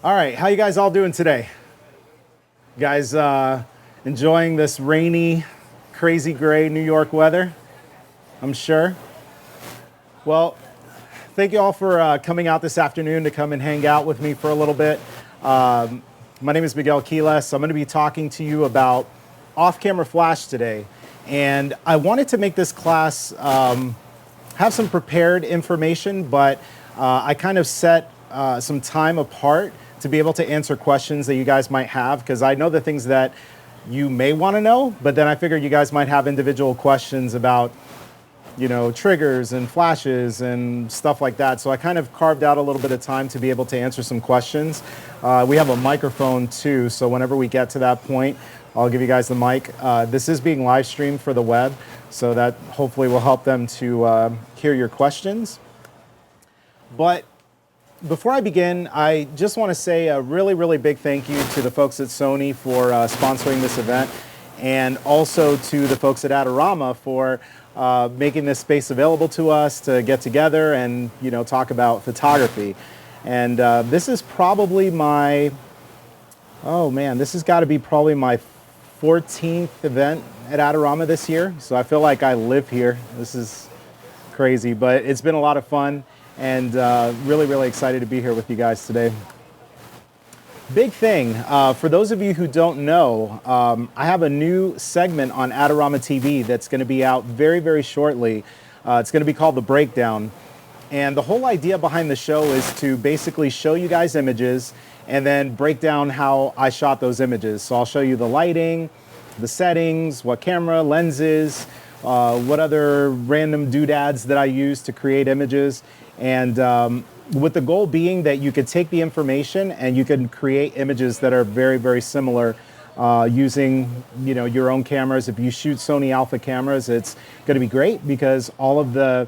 All right, how you guys all doing today? You guys enjoying this rainy, crazy gray New York weather? I'm sure. Well, thank you all for coming out this afternoon to come and hang out with me for a little bit. My name is Miguel Quiles. I'm going to be talking to you about off-camera flash today. And I wanted to make this class have some prepared information, but I kind of set some time apart to be able to answer questions that you guys might have, because I know the things that you may want to know, but then I figured you guys might have individual questions about, you know, triggers and flashes and stuff like that. So I kind of carved out a little bit of time to be able to answer some questions. We have a microphone too, so whenever we get to that point, I'll give you guys the mic. This is being live streamed for the web, so that hopefully will help them to hear your questions. But before I begin, I just want to say a really, really big thank you to the folks at Sony for sponsoring this event, and also to the folks at Adorama for making this space available to us to get together and, you know, talk about photography. And this is probably my, oh man, this has got to be probably my 14th event at Adorama this year. So I feel like I live here. This is crazy, but it's been a lot of fun. And really, really excited to be here with you guys today. Big thing, for those of you who don't know, I have a new segment on AdoramaTV that's going to be out very, very shortly. It's going to be called The Breakdown. And the whole idea behind the show is to basically show you guys images and then break down how I shot those images. So I'll show you the lighting, the settings, what camera, lenses, what other random doodads that I use to create images. And with the goal being that you could take the information and you can create images that are very, very similar using, you know, your own cameras. If you shoot Sony Alpha cameras, it's going to be great because all of the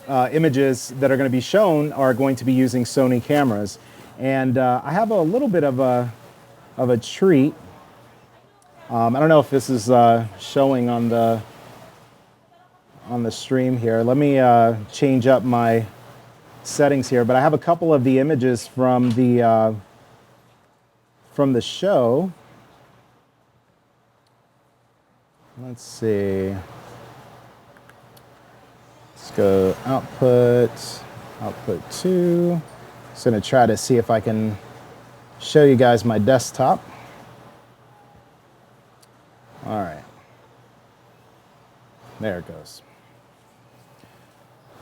images that are going to be shown are going to be using Sony cameras. And I have a little bit of a treat. I don't know if this is showing on the stream here. Let me change up my settings here, but I have a couple of the images from the show. Let's see. Let's go output 2. Just gonna try to see if I can show you guys my desktop. All right. There it goes.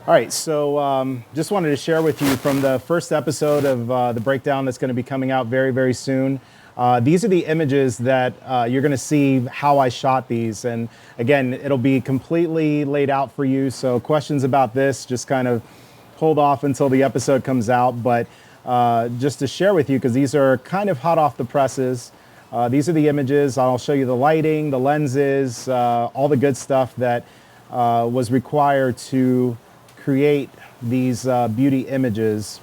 All right, so just wanted to share with you from the first episode of The Breakdown that's going to be coming out very, very soon. These are the images that you're going to see how I shot these. And again, it'll be completely laid out for you. So questions about this, just kind of hold off until the episode comes out. But just to share with you, because these are kind of hot off the presses, these are the images. I'll show you the lighting, the lenses, all the good stuff that was required to create these beauty images.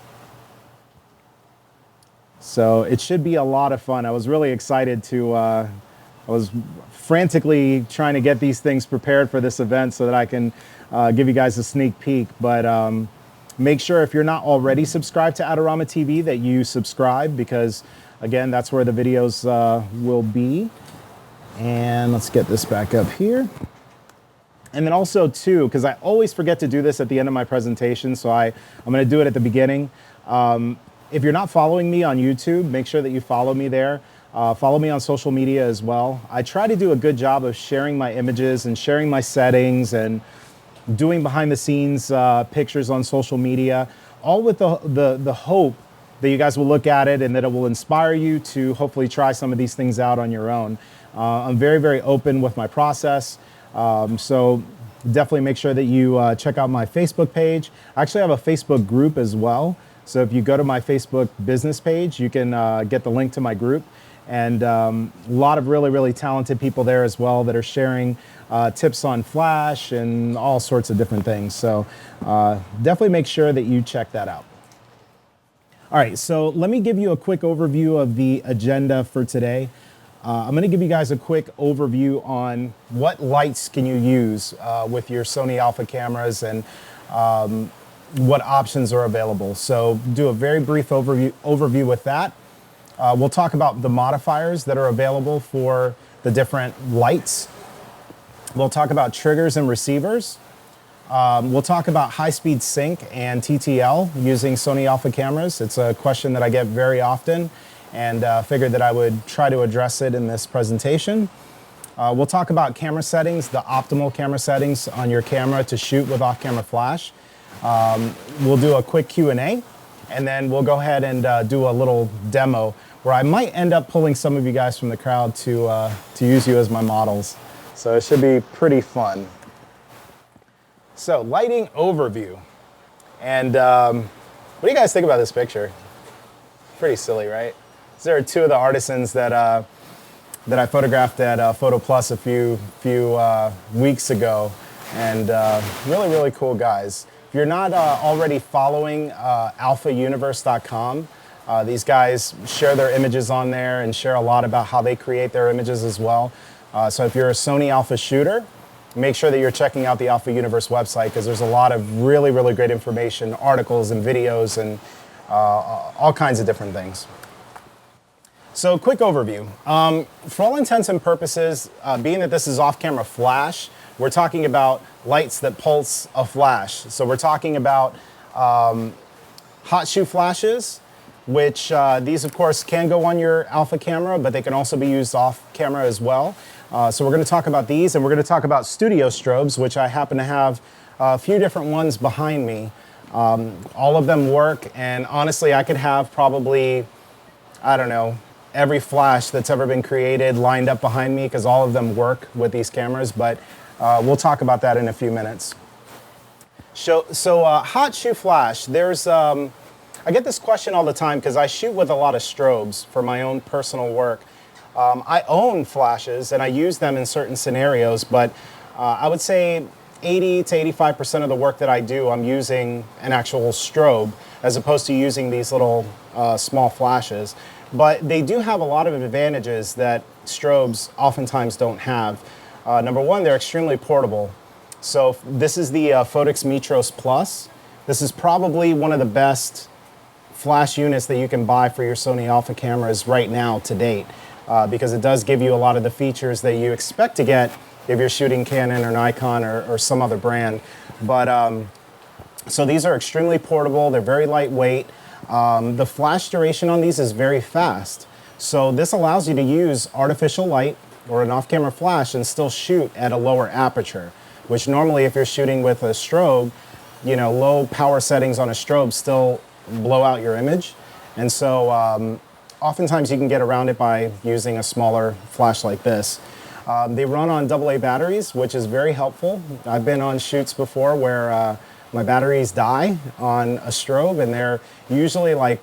So it should be a lot of fun. I was really excited to, I was frantically trying to get these things prepared for this event so that I can give you guys a sneak peek. But make sure if you're not already subscribed to AdoramaTV that you subscribe, because again, that's where the videos will be. And let's get this back up here. And then also too, because I always forget to do this at the end of my presentation, so I'm going to do it at the beginning. If you're not following me on YouTube, make sure that you follow me there. Follow me on social media as well. I try to do a good job of sharing my images and sharing my settings and doing behind the scenes pictures on social media, all with the hope that you guys will look at it and that it will inspire you to hopefully try some of these things out on your own. I'm very, very open with my process. So definitely make sure that you check out my Facebook page. I actually have a Facebook group as well. So if you go to my Facebook business page, you can get the link to my group. And a lot of really, really talented people there as well that are sharing tips on Flash and all sorts of different things. So definitely make sure that you check that out. All right, so let me give you a quick overview of the agenda for today. I'm going to give you guys a quick overview on what lights can you use with your Sony Alpha cameras and what options are available. So do a very brief overview with that. We'll talk about the modifiers that are available for the different lights. We'll talk about triggers and receivers. We'll talk about high-speed sync and TTL using Sony Alpha cameras. It's a question that I get very often, and figured that I would try to address it in this presentation. We'll talk about camera settings, the optimal camera settings on your camera to shoot with off-camera flash. We'll do a quick Q&A, and then we'll go ahead and do a little demo where I might end up pulling some of you guys from the crowd to use you as my models. So it should be pretty fun. So, lighting overview. And what do you guys think about this picture? Pretty silly, right? These are two of the artisans that I photographed at Photo Plus a few weeks ago, and really, really cool guys. If you're not already following alphauniverse.com, these guys share their images on there and share a lot about how they create their images as well. So if you're a Sony Alpha shooter, make sure that you're checking out the Alpha Universe website, because there's a lot of really, really great information, articles and videos and all kinds of different things. So quick overview. For all intents and purposes, being that this is off-camera flash, we're talking about lights that pulse a flash. So we're talking about hot shoe flashes, which these of course can go on your Alpha camera, but they can also be used off camera as well. So we're going to talk about these, and we're going to talk about studio strobes, which I happen to have a few different ones behind me. All of them work, and honestly I could have probably, I don't know, every flash that's ever been created lined up behind me, because all of them work with these cameras, but we'll talk about that in a few minutes. So hot shoe flash, I get this question all the time because I shoot with a lot of strobes for my own personal work. I own flashes and I use them in certain scenarios, but I would say 80 to 85% of the work that I do, I'm using an actual strobe as opposed to using these little small flashes. But they do have a lot of advantages that strobes oftentimes don't have. Number one, they're extremely portable. So this is the Photix Metros Plus. This is probably one of the best flash units that you can buy for your Sony Alpha cameras right now to date, because it does give you a lot of the features that you expect to get if you're shooting Canon or Nikon or some other brand. But so these are extremely portable, they're very lightweight. The flash duration on these is very fast. So this allows you to use artificial light or an off-camera flash and still shoot at a lower aperture, which normally if you're shooting with a strobe, you know, low power settings on a strobe still blow out your image. And so oftentimes you can get around it by using a smaller flash like this. They run on AA batteries, which is very helpful. I've been on shoots before where my batteries die on a strobe, and they're usually like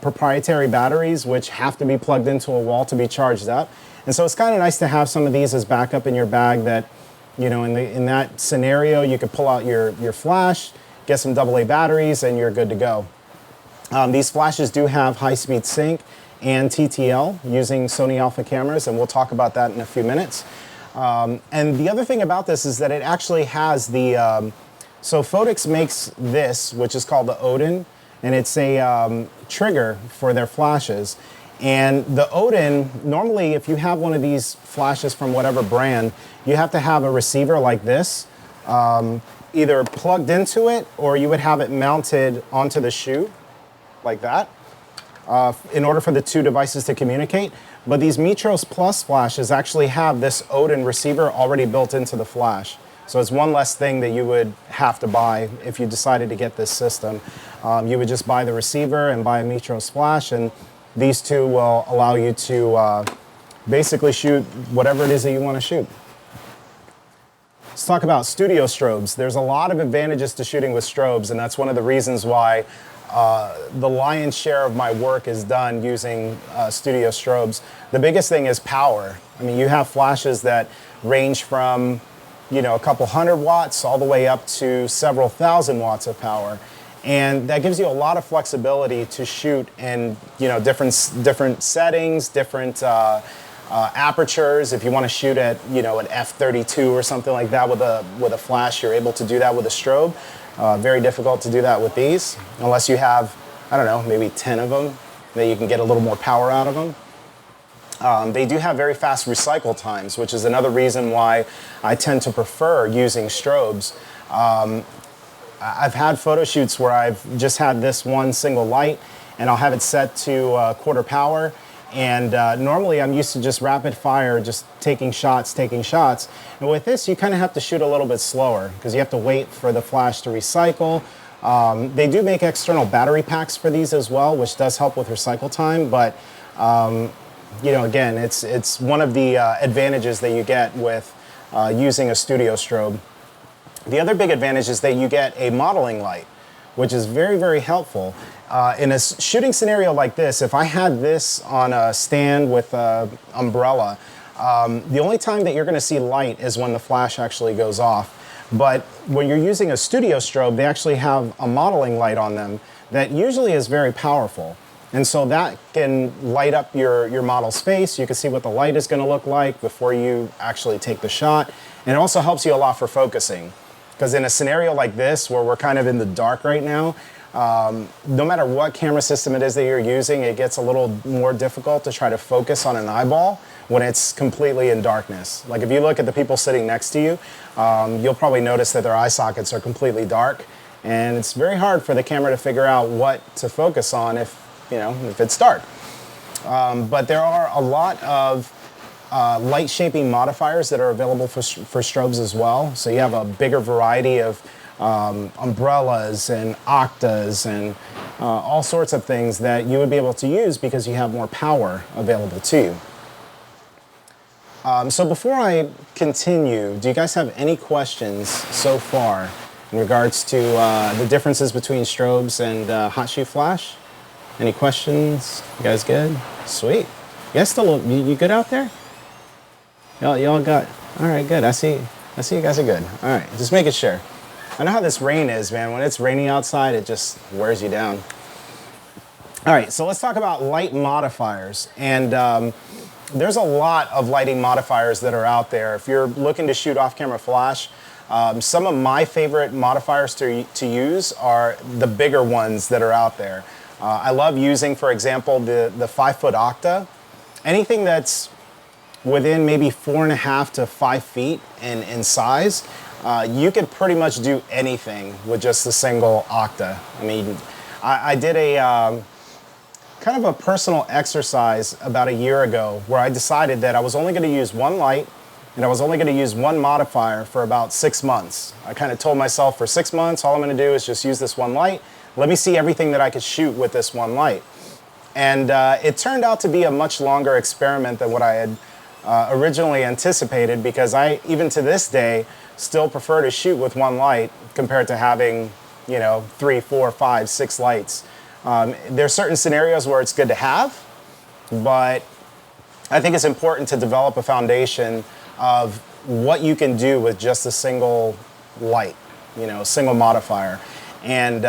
proprietary batteries which have to be plugged into a wall to be charged up. And so it's kind of nice to have some of these as backup in your bag that, you know, in that scenario you could pull out your flash, get some AA batteries, and you're good to go. These flashes do have high-speed sync and TTL using Sony Alpha cameras, and we'll talk about that in a few minutes. And the other thing about this is that it actually has the, so Photix makes this, which is called the Odin, and it's a trigger for their flashes. And the Odin, normally if you have one of these flashes from whatever brand, you have to have a receiver like this, either plugged into it or you would have it mounted onto the shoe like that, in order for the two devices to communicate. But these Metros Plus flashes actually have this Odin receiver already built into the flash. So it's one less thing that you would have to buy if you decided to get this system. You would just buy the receiver and buy a Metros flash, and these two will allow you to basically shoot whatever it is that you want to shoot. Let's talk about studio strobes. There's a lot of advantages to shooting with strobes, and that's one of the reasons why the lion's share of my work is done using studio strobes. The biggest thing is power. I mean, you have flashes that range from, you know, a couple hundred watts all the way up to several thousand watts of power. And that gives you a lot of flexibility to shoot in, you know, different settings, different apertures. If you want to shoot at, you know, an f32 or something like that with a flash, you're able to do that with a strobe. Very difficult to do that with these, unless you have, I don't know, maybe 10 of them that you can get a little more power out of them. They do have very fast recycle times, which is another reason why I tend to prefer using strobes. I've had photo shoots where I've just had this one single light and I'll have it set to quarter power. And normally I'm used to just rapid fire, just taking shots. And with this, you kind of have to shoot a little bit slower because you have to wait for the flash to recycle. They do make external battery packs for these as well, which does help with recycle time. But you know, again, it's one of the advantages that you get with using a studio strobe. The other big advantage is that you get a modeling light, which is very, very helpful. In a shooting scenario like this, if I had this on a stand with an umbrella, the only time that you're going to see light is when the flash actually goes off. But when you're using a studio strobe, they actually have a modeling light on them that usually is very powerful. And so that can light up your model's face. You can see what the light is going to look like before you actually take the shot. And it also helps you a lot for focusing. Because in a scenario like this, where we're kind of in the dark right now, no matter what camera system it is that you're using, it gets a little more difficult to try to focus on an eyeball when it's completely in darkness. Like if you look at the people sitting next to you, you'll probably notice that their eye sockets are completely dark. And it's very hard for the camera to figure out what to focus on if it's dark. But there are a lot of light shaping modifiers that are available for strobes as well. So you have a bigger variety of umbrellas and octas and all sorts of things that you would be able to use because you have more power available to you. So before I continue, do you guys have any questions so far in regards to the differences between strobes and hot shoe flash? Any questions? You guys good? Sweet. You guys still, you good out there? Y'all got, all right, good. I see you guys are good. All right, just making sure. I know how this rain is, man. When it's raining outside, it just wears you down. All right, so let's talk about light modifiers. And there's a lot of lighting modifiers that are out there. If you're looking to shoot off-camera flash, some of my favorite modifiers to use are the bigger ones that are out there. I love using, for example, the 5-foot octa. Anything that's within maybe 4.5 to 5 feet in size, you can pretty much do anything with just a single octa. I mean, I did a kind of a personal exercise about a year ago where I decided that I was only going to use one light and I was only going to use one modifier for about 6 months. I kind of told myself for 6 months, all I'm going to do is just use this one light. Let me see everything that I could shoot with this one light. And it turned out to be a much longer experiment than what I had originally anticipated, because I, even to this day, still prefer to shoot with one light compared to having, 3, 4, 5, 6 lights. There are certain scenarios where it's good to have, but I think it's important to develop a foundation of what you can do with just a single light, single modifier. And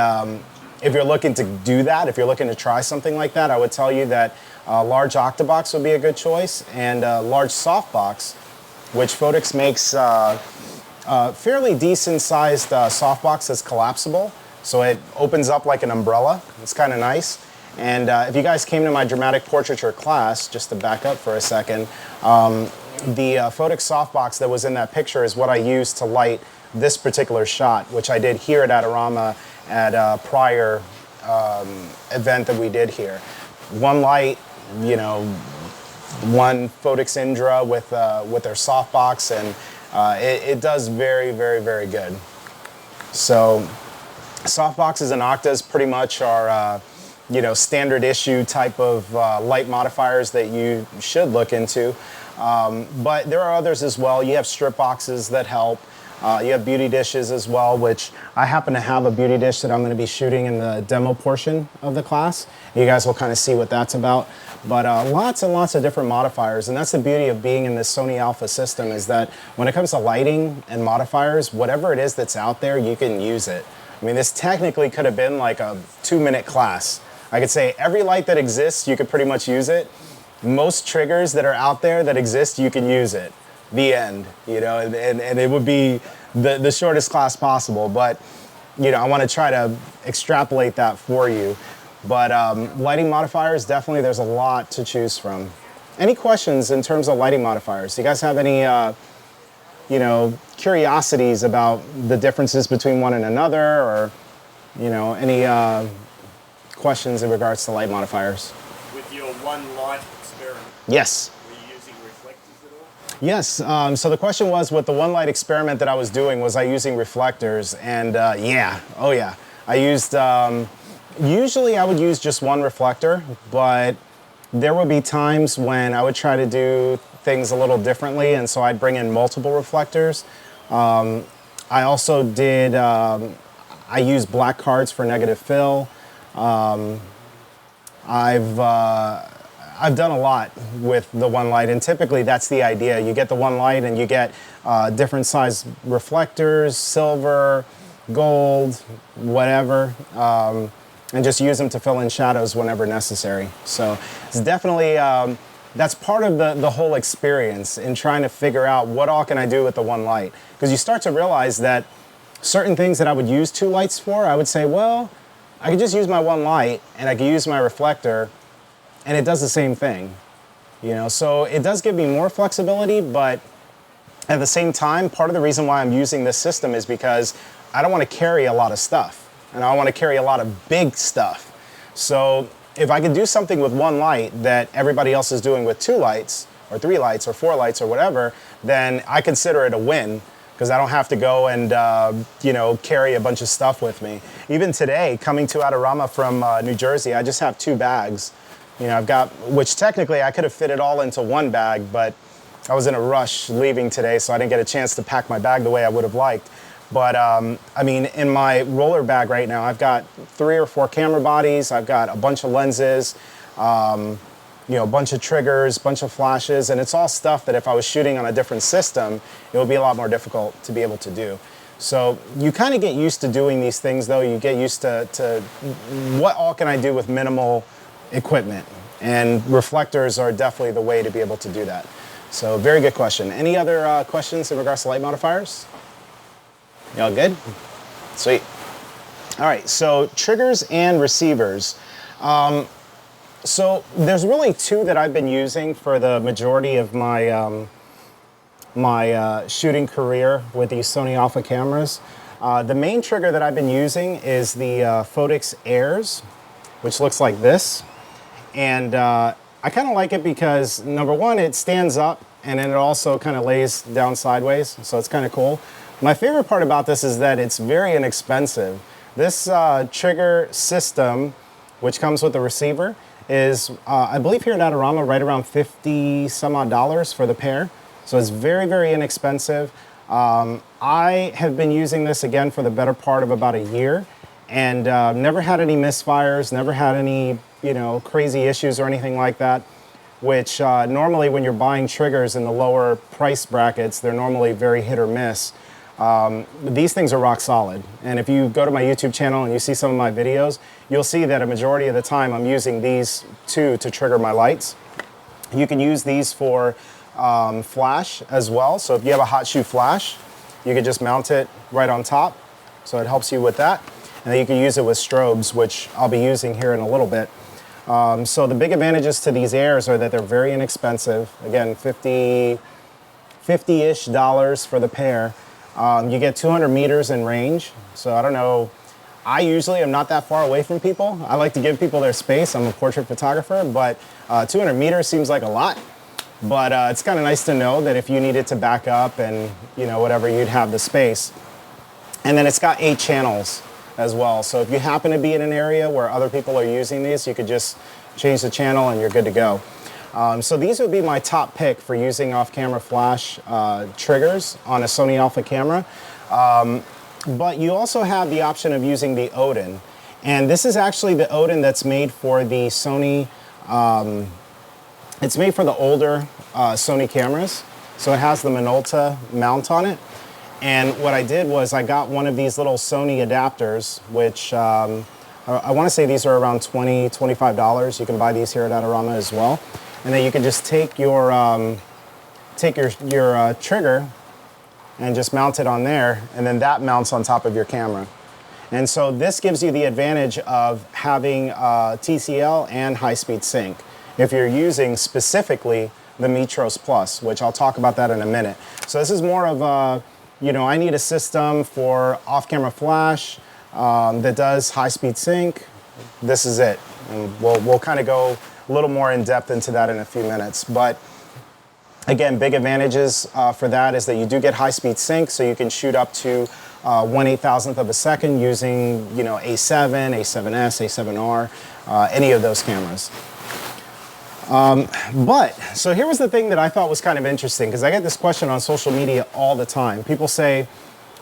if you're looking to do that, if you're looking to try something like that, I would tell you that a large octabox would be a good choice, and a large softbox, which Photox makes fairly decent sized softbox that's collapsible. So it opens up like an umbrella. It's kind of nice. And if you guys came to my dramatic portraiture class, just to back up for a second, the Photox softbox that was in that picture is what I used to light this particular shot, which I did here at Adorama at a prior event that we did here. One light, one Photox Indra with their softbox, and it does very, very, very good. So softboxes and octas pretty much are standard issue type of light modifiers that you should look into. But there are others as well. You have strip boxes that help. You have beauty dishes as well, which I happen to have a beauty dish that I'm going to be shooting in the demo portion of the class. You guys will kind of see what that's about. But lots and lots of different modifiers, and that's the beauty of being in this Sony Alpha system, is that when it comes to lighting and modifiers, whatever it is that's out there, you can use it. I mean, this technically could have been like a 2-minute class. I could say every light that exists, you could pretty much use it. Most triggers that are out there that exist, you can use it. The end, and it would be the shortest class possible. But, I want to try to extrapolate that for you. But lighting modifiers, definitely there's a lot to choose from. Any questions in terms of lighting modifiers? Do you guys have any curiosities about the differences between one and another, or any questions in regards to light modifiers? With your one light experiment, Yes. were you using reflectors at all? Yes. So the question was, with the one light experiment that I was doing, was I using reflectors? And yeah. I used. Usually, I would use just one reflector, but there would be times when I would try to do things a little differently, and so I'd bring in multiple reflectors. I also did. I use black cards for negative fill. I've done a lot with the one light, and typically that's the idea. You get the one light and you get different size reflectors, silver, gold, whatever, and just use them to fill in shadows whenever necessary. So it's definitely, that's part of the whole experience in trying to figure out what all can I do with the one light. Because you start to realize that certain things that I would use two lights for, I would say, well, I could just use my one light and I could use my reflector, and it does the same thing, so it does give me more flexibility, but at the same time, part of the reason why I'm using this system is because I don't want to carry a lot of stuff, and I want to carry a lot of big stuff. So if I can do something with one light that everybody else is doing with two lights, or three lights, or four lights, or whatever, then I consider it a win, because I don't have to go and carry a bunch of stuff with me. Even today, coming to Adorama from New Jersey, I just have 2 bags. I've got, which technically I could have fit it all into one bag, but I was in a rush leaving today, so I didn't get a chance to pack my bag the way I would have liked. But in my roller bag right now, I've got 3 or 4 camera bodies, I've got a bunch of lenses, a bunch of triggers, bunch of flashes, and it's all stuff that if I was shooting on a different system, it would be a lot more difficult to be able to do. So you kind of get used to doing these things, though. You get used to what all can I do with minimal equipment, and reflectors are definitely the way to be able to do that. So very good question. Any other questions in regards to light modifiers? Y'all good? Sweet. All right, so triggers and receivers. So there's really 2 that I've been using for the majority of my shooting career with these Sony Alpha cameras. The main trigger that I've been using is the Phottix Airs, which looks like this. And I kind of like it because, number one, it stands up, and then it also kind of lays down sideways, so it's kind of cool. My favorite part about this is that it's very inexpensive. This trigger system, which comes with the receiver, is, I believe here at Adorama, right around $50 some odd for the pair. So it's very, very inexpensive. I have been using this again for the better part of about a year, and never had any misfires, never had any crazy issues or anything like that, which normally when you're buying triggers in the lower price brackets, they're normally very hit or miss. These things are rock solid, and if you go to my YouTube channel and you see some of my videos, you'll see that a majority of the time I'm using these 2 to trigger my lights. You can use these for flash as well, so if you have a hot shoe flash, you can just mount it right on top, so it helps you with that. And then you can use it with strobes, which I'll be using here in a little bit. So the big advantages to these Airs are that they're very inexpensive. Again, $50-ish for the pair. You get 200 meters in range. So I don't know, I usually am not that far away from people. I like to give people their space. I'm a portrait photographer, but 200 meters seems like a lot. But it's kind of nice to know that if you needed to back up and whatever, you'd have the space. And then it's got 8 channels as well. So if you happen to be in an area where other people are using these, you could just change the channel and you're good to go. So these would be my top pick for using off-camera flash triggers on a Sony Alpha camera. But you also have the option of using the Odin. And this is actually the Odin that's made for the Sony, it's made for the older Sony cameras. So it has the Minolta mount on it. And what I did was I got one of these little Sony adapters, which I want to say these are around $20, $25. You can buy these here at Adorama as well. And then you can just take your trigger and just mount it on there, and then that mounts on top of your camera. And so this gives you the advantage of having TCL and high-speed sync if you're using specifically the Mitros Plus, which I'll talk about that in a minute. So this is more of a, I need a system for off-camera flash that does high-speed sync. This is it. And we'll kind of go a little more in depth into that in a few minutes. But again, big advantages for that is that you do get high-speed sync, so you can shoot up to 1/8,000th of a second using, A7, A7S, A7R, any of those cameras. So here was the thing that I thought was kind of interesting, because I get this question on social media all the time. People say,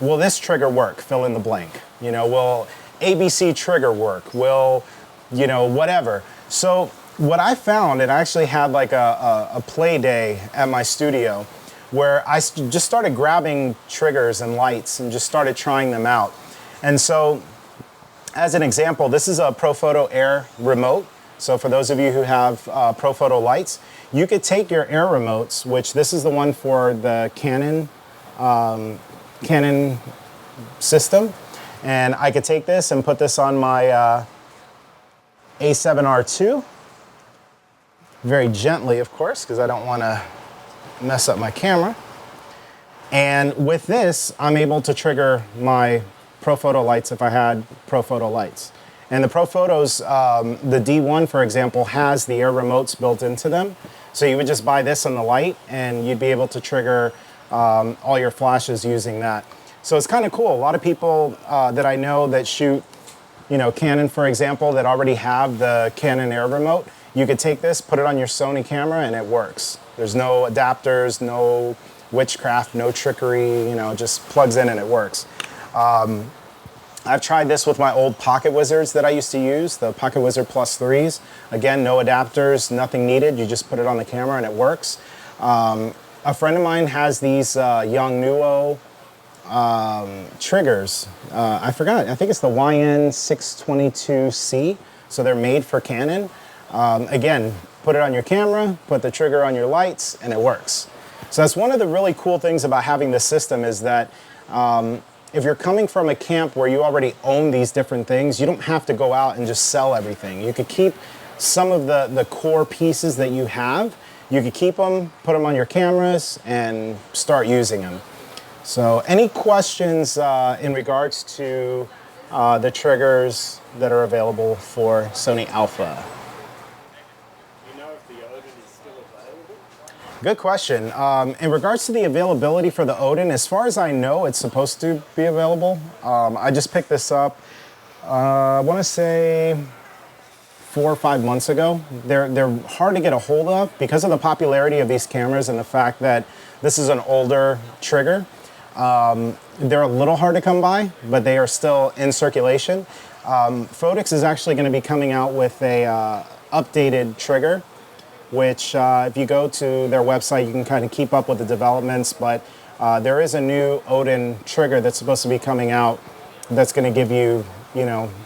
will this trigger work? Fill in the blank. Will ABC trigger work? Will, whatever. So what I found, and I actually had like a play day at my studio where I just started grabbing triggers and lights and just started trying them out. And so as an example, this is a Profoto Air remote. So for those of you who have Profoto lights, you could take your Air remotes, which this is the one for the Canon system, and I could take this and put this on my A7R2, very gently, of course, because I don't want to mess up my camera. And with this, I'm able to trigger my Profoto lights if I had Profoto lights. And the Profotos, the D1, for example, has the Air remotes built into them. So you would just buy this and the light, and you'd be able to trigger all your flashes using that. So it's kind of cool. A lot of people that I know that shoot, Canon, for example, that already have the Canon Air remote, you could take this, put it on your Sony camera, and it works. There's no adapters, no witchcraft, no trickery, just plugs in and it works. I've tried this with my old Pocket Wizards that I used to use, the Pocket Wizard Plus 3s. Again, no adapters, nothing needed. You just put it on the camera and it works. A friend of mine has these Yongnuo triggers. I forgot, I think it's the YN622C. So they're made for Canon. Again, put it on your camera, put the trigger on your lights, and it works. So that's one of the really cool things about having this system is that if you're coming from a camp where you already own these different things, you don't have to go out and just sell everything. You could keep some of the core pieces that you have. You could keep them, put them on your cameras, and start using them. So any questions in regards to the triggers that are available for Sony Alpha? Good question. In regards to the availability for the Odin, as far as I know, it's supposed to be available. I just picked this up, I want to say 4 or 5 months ago. They're hard to get a hold of because of the popularity of these cameras and the fact that this is an older trigger. They're a little hard to come by, but they are still in circulation. Phottix is actually going to be coming out with a updated trigger, which if you go to their website, you can kind of keep up with the developments, but there is a new Odin trigger that's supposed to be coming out that's going to give you,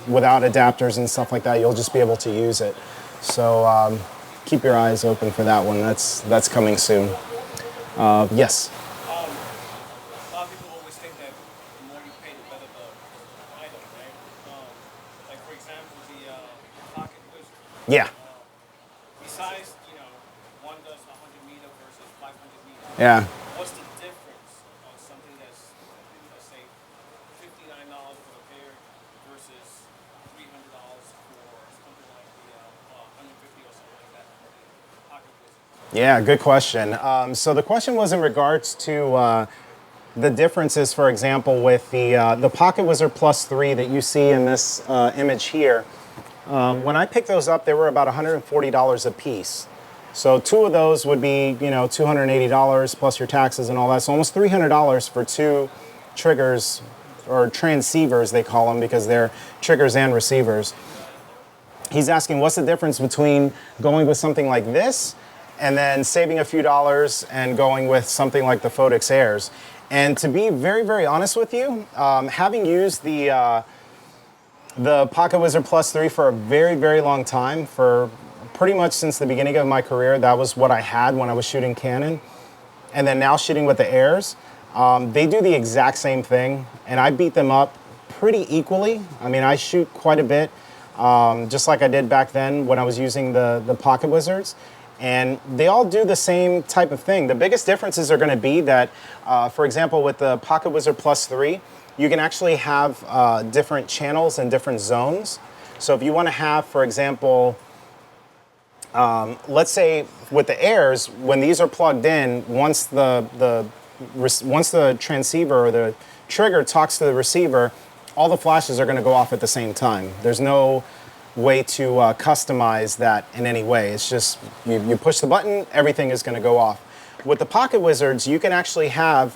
without adapters and stuff like that, you'll just be able to use it. So keep your eyes open for that one. That's coming soon. Yes? A lot of people always think that the more you pay, the better the item, right? Like, for example, the Pocket Wizard. Yeah. Besides, one does 100 meter versus 500 meter. Yeah. What's the difference on something that's, let's say, $59 for the pair versus $300 for something like the 150 or something like that for the Pocket Wizard? Yeah, good question. So the question was in regards to the differences, for example, with the Pocket Wizard Plus 3 that you see in this image here. When I picked those up, they were about $140 a piece. So 2 of those would be, $280 plus your taxes and all that. So almost $300 for 2 triggers, or transceivers they call them, because they're triggers and receivers. He's asking, what's the difference between going with something like this and then saving a few dollars and going with something like the Phottix Airs? And to be very, very honest with you, having used the Pocket Wizard Plus 3 for a very, very long time, for pretty much since the beginning of my career, that was what I had when I was shooting Canon. And then now shooting with the Airs, they do the exact same thing. And I beat them up pretty equally. I mean, I shoot quite a bit, just like I did back then when I was using the Pocket Wizards. And they all do the same type of thing. The biggest differences are going to be that, for example, with the Pocket Wizard Plus 3, you can actually have different channels and different zones. So if you want to have, for example, let's say with the Airs, when these are plugged in, once the transceiver or the trigger talks to the receiver, all the flashes are going to go off at the same time. There's no way to customize that in any way. It's just you push the button, everything is going to go off. With the Pocket Wizards, you can actually have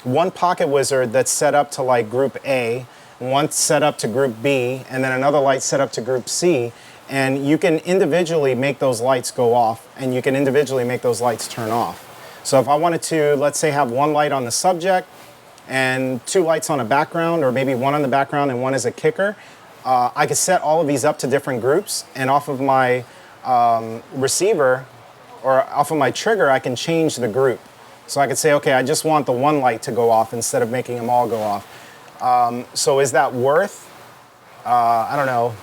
one Pocket Wizard that's set up to like group A, one set up to group B, and then another light set up to group C, and you can individually make those lights go off, and you can individually make those lights turn off. So if I wanted to, let's say, have one light on the subject and two lights on a background, or maybe one on the background and one as a kicker, I could set all of these up to different groups, and off of my receiver or off of my trigger, I can change the group. So I could say, okay, I just want the one light to go off instead of making them all go off. So is that worth, I don't know,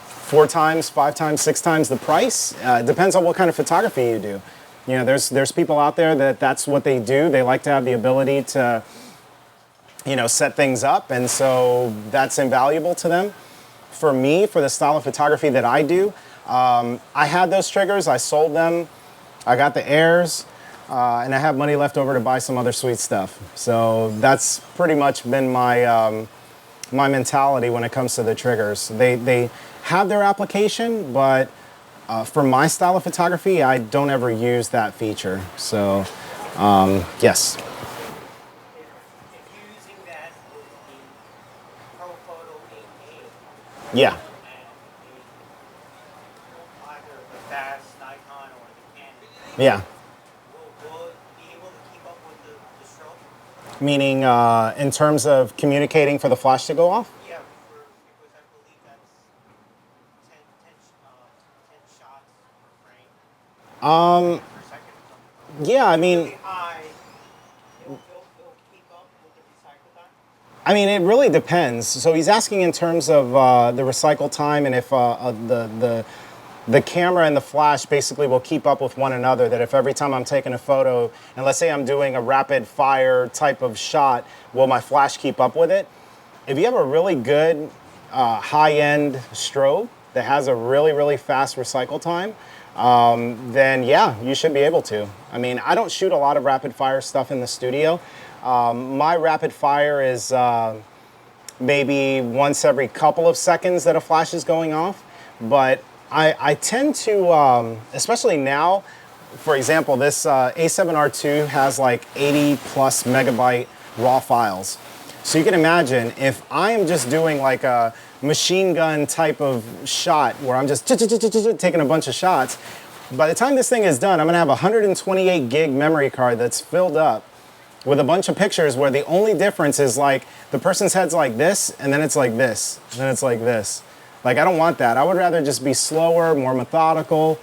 4 times, 5 times, 6 times the price? It depends on what kind of photography you do. You know, there's people out there that's what they do. They like to have the ability to, you know, set things up, and so that's invaluable to them. For me, for the style of photography that I do, I had those triggers, I sold them, I got the Airs, and I have money left over to buy some other sweet stuff. So that's pretty much been my my mentality when it comes to the triggers. They have their application, but for my style of photography, I don't ever use that feature. So, yes. Yeah. Yeah. Meaning in terms of communicating for the flash to go off? Yeah, because I believe that's 10 shots per frame. Per second. Yeah, I mean, Really high, it'll keep up with the recycle time? I mean, it really depends. So he's asking in terms of the recycle time, and if the camera and the flash basically will keep up with one another, that if every time I'm taking a photo, and let's say I'm doing a rapid fire type of shot, will my flash keep up with it? If you have a really good high-end strobe that has a really, really fast recycle time, then yeah, you should be able to. I mean, I don't shoot a lot of rapid fire stuff in the studio. My rapid fire is maybe once every couple of seconds that a flash is going off, but I tend to, especially now, for example, this A7R2 has like 80 plus megabyte raw files. So you can imagine if I am just doing like a machine gun type of shot where I'm just taking a bunch of shots, by the time this thing is done, I'm gonna have a 128 gig memory card that's filled up with a bunch of pictures where the only difference is like the person's head's like this, and then it's like this, and then it's like this. Like, I don't want that. I would rather just be slower, more methodical,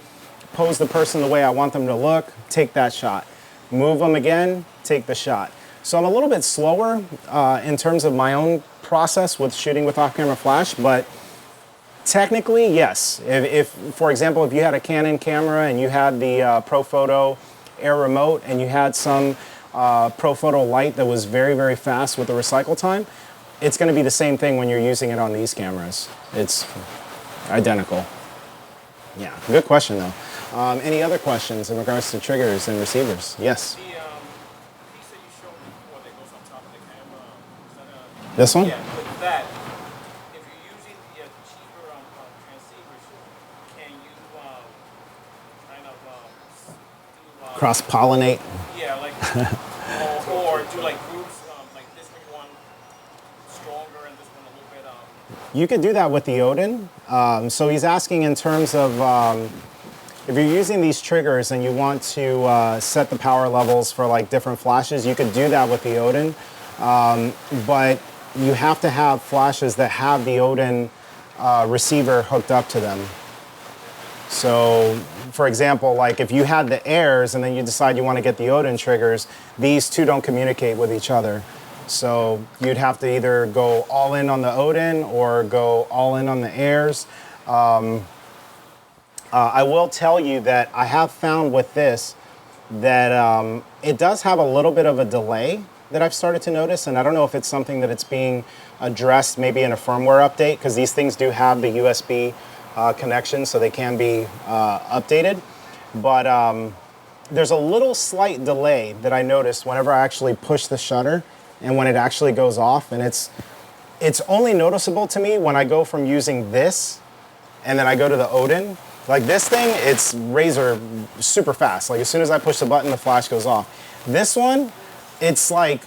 pose the person the way I want them to look, take that shot. Move them again, take the shot. So I'm a little bit slower in terms of my own process with shooting with off-camera flash, but technically, yes. If, for example, if you had a Canon camera and you had the ProPhoto Air Remote and you had some ProPhoto light that was very, very fast with the recycle time, it's going to be the same thing when you're using it on these cameras. It's identical. Yeah, good question though. Any other questions in regards to triggers and receivers? Yes. The piece that you showed before that goes on top of the camera, is that a... This one? Yeah, with that, if you're using the cheaper transceivers, can you kind of do... Cross-pollinate. Yeah, like, or do like groups, like this one stronger and this one a little bit... You could do that with the Odin. So he's asking in terms of if you're using these triggers and you want to set the power levels for like different flashes, you could do that with the Odin. But you have to have flashes that have the Odin receiver hooked up to them. So, for example, like if you had the Airs and then you decide you want to get the Odin triggers, these two don't communicate with each other. So you'd have to either go all in on the Odin or go all in on the Airs. I will tell you that I have found with this that it does have a little bit of a delay that I've started to notice, and I don't know if it's something that it's being addressed maybe in a firmware update, because these things do have the USB connection, so they can be updated. But there's a little slight delay that I noticed whenever I actually push the shutter and when it actually goes off, and it's only noticeable to me when I go from using this and then I go to the Odin. Like this thing, it's razor super fast. Like as soon as I push the button, the flash goes off. This one, it's like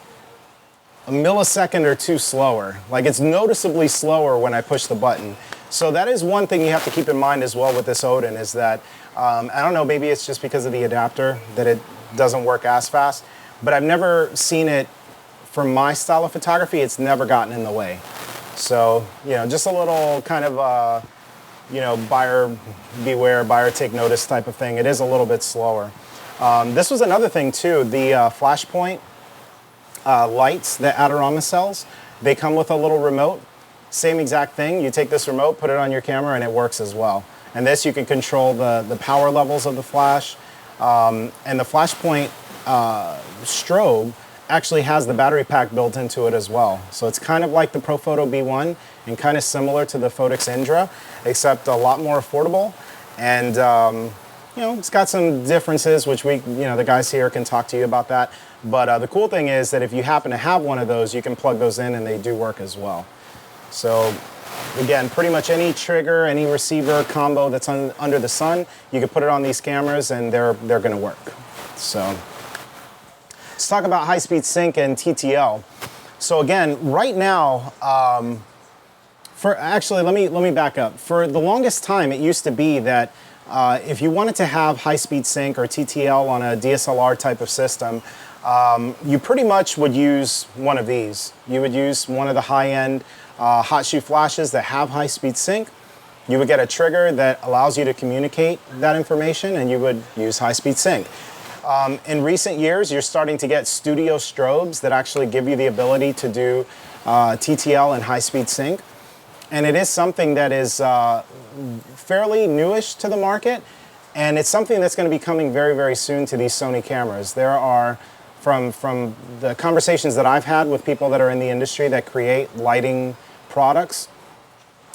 a millisecond or two slower. Like it's noticeably slower when I push the button. So that is one thing you have to keep in mind as well with this Odin, is that, I don't know, maybe it's just because of the adapter that it doesn't work as fast, but I've never seen it, for my style of photography, it's never gotten in the way. So, you know, just a little kind of, you know, buyer beware, buyer take notice type of thing. It is a little bit slower. This was another thing too, the flashpoint lights that Adorama sells, they come with a little remote. Same exact thing, you take this remote, put it on your camera, and it works as well. And this, you can control the power levels of the flash. And the flashpoint strobe actually has the battery pack built into it as well. So it's kind of like the ProPhoto B1 and kind of similar to the Photox Indra, except a lot more affordable. And you know, it's got some differences, which the guys here can talk to you about that. But the cool thing is that if you happen to have one of those, you can plug those in and they do work as well. So again, pretty much any trigger, any receiver combo that's under the sun, you can put it on these cameras and they're gonna work. So let's talk about high-speed sync and TTL. So again, right now, let me back up. For the longest time, it used to be that if you wanted to have high-speed sync or TTL on a DSLR type of system, you pretty much would use one of these. You would use one of the high-end hot shoe flashes that have high-speed sync. You would get a trigger that allows you to communicate that information, and you would use high-speed sync. In recent years, you're starting to get studio strobes that actually give you the ability to do TTL and high-speed sync. And it is something that is fairly newish to the market, and it's something that's going to be coming very, very soon to these Sony cameras. There are, from the conversations that I've had with people that are in the industry that create lighting products,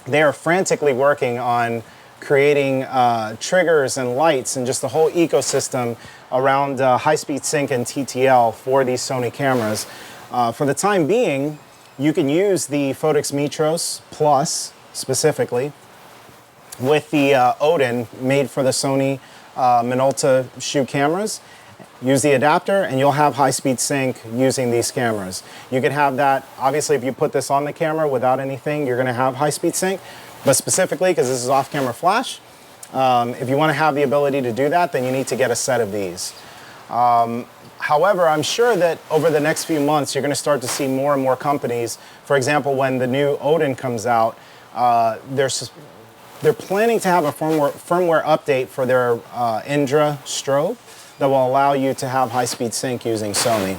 they are frantically working on creating triggers and lights and just the whole ecosystem around high-speed sync and TTL for these Sony cameras. For the time being, you can use the Photox Mitros Plus specifically with the Odin made for the Sony Minolta shoe cameras. Use the adapter and you'll have high-speed sync using these cameras. You can have that, obviously if you put this on the camera without anything, you're gonna have high-speed sync, but specifically, because this is off-camera flash, if you wanna have the ability to do that, then you need to get a set of these. However, I'm sure that over the next few months, you're gonna start to see more and more companies. For example, when the new Odin comes out, they're planning to have a firmware update for their Indra strobe that will allow you to have high-speed sync using Sony.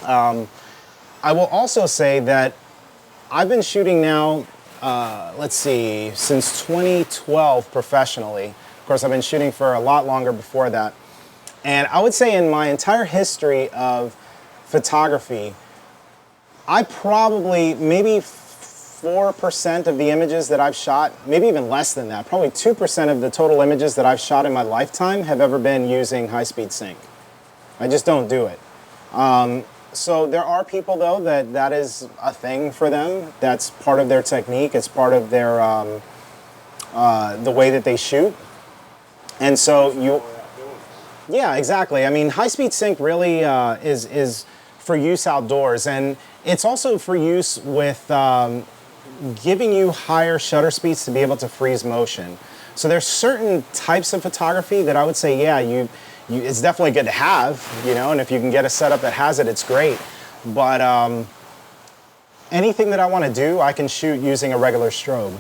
I will also say that I've been shooting now, let's see, since 2012 professionally. Of course, I've been shooting for a lot longer before that. And I would say in my entire history of photography, I probably, maybe 4% of the images that I've shot, maybe even less than that, probably 2% of the total images that I've shot in my lifetime have ever been using high-speed sync. I just don't do it. So there are people, though, that is a thing for them. That's part of their technique. It's part of their the way that they shoot. And so yeah, exactly. I mean, high-speed sync really is for use outdoors, and it's also for use with giving you higher shutter speeds to be able to freeze motion. So there's certain types of photography that I would say, yeah, it's definitely good to have, and if you can get a setup that has it, it's great. But anything that I want to do, I can shoot using a regular strobe.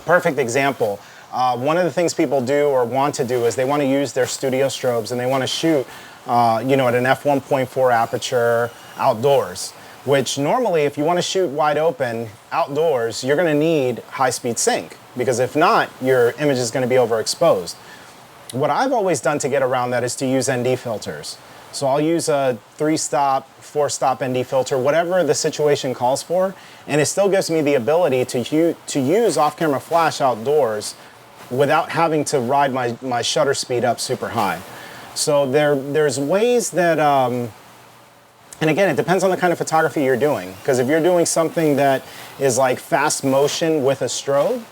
Perfect example. One of the things people do or want to do is they want to use their studio strobes and they want to shoot, at an f1.4 aperture outdoors. which normally if you want to shoot wide open outdoors, you're going to need high-speed sync, because if not, your image is going to be overexposed. What I've always done to get around that is to use ND filters. So I'll use a 3-stop, 4-stop ND filter, whatever the situation calls for, and it still gives me the ability to use off-camera flash outdoors without having to ride my shutter speed up super high. So there's ways that, and again, it depends on the kind of photography you're doing, because if you're doing something that is like fast motion with a strobe,